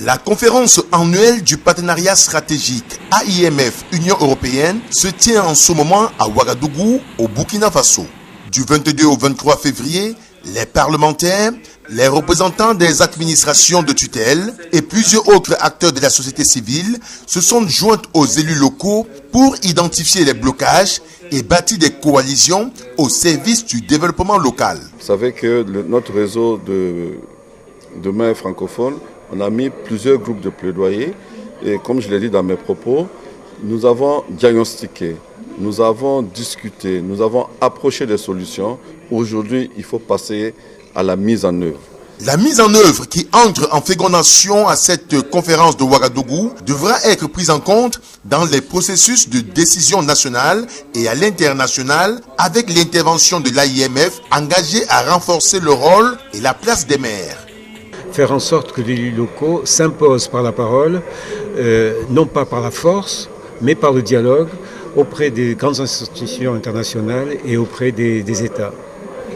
La conférence annuelle du partenariat stratégique AIMF-Union européenne se tient en ce moment à Ouagadougou, au Burkina Faso. Du 22 au 23 février, les parlementaires, les représentants des administrations de tutelle et plusieurs autres acteurs de la société civile se sont joints aux élus locaux pour identifier les blocages et bâtir des coalitions au service du développement local. Vous savez que notre réseau de maires francophones, on a mis plusieurs groupes de plaidoyer et comme je l'ai dit dans mes propos, nous avons diagnostiqué, nous avons discuté, nous avons approché des solutions. Aujourd'hui, il faut passer à la mise en œuvre. La mise en œuvre qui entre en fécondation à cette conférence de Ouagadougou devra être prise en compte dans les processus de décision nationale et à l'international avec l'intervention de l'AIMF engagée à renforcer le rôle et la place des maires. Faire en sorte que les élus locaux s'imposent par la parole, non pas par la force, mais par le dialogue auprès des grandes institutions internationales et auprès des États.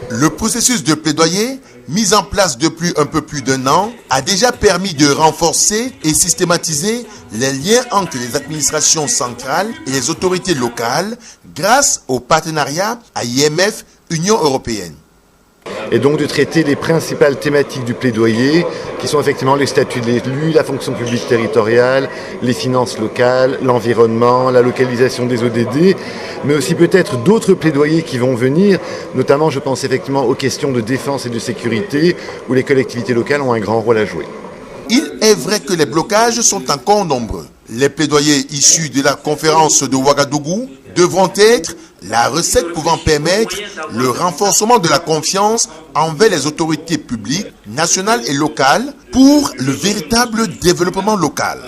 Le processus de plaidoyer, mis en place depuis un peu plus d'un an, a déjà permis de renforcer et systématiser les liens entre les administrations centrales et les autorités locales grâce au partenariat AIMF-Union européenne. Et donc de traiter les principales thématiques du plaidoyer, qui sont effectivement les statuts de l'élu, la fonction publique territoriale, les finances locales, l'environnement, la localisation des ODD, mais aussi peut-être d'autres plaidoyers qui vont venir, notamment je pense effectivement aux questions de défense et de sécurité, où les collectivités locales ont un grand rôle à jouer. Il est vrai que les blocages sont encore nombreux. Les plaidoyers issus de la conférence de Ouagadougou devront être la recette pouvant permettre le renforcement de la confiance envers les autorités publiques, nationales et locales pour le véritable développement local.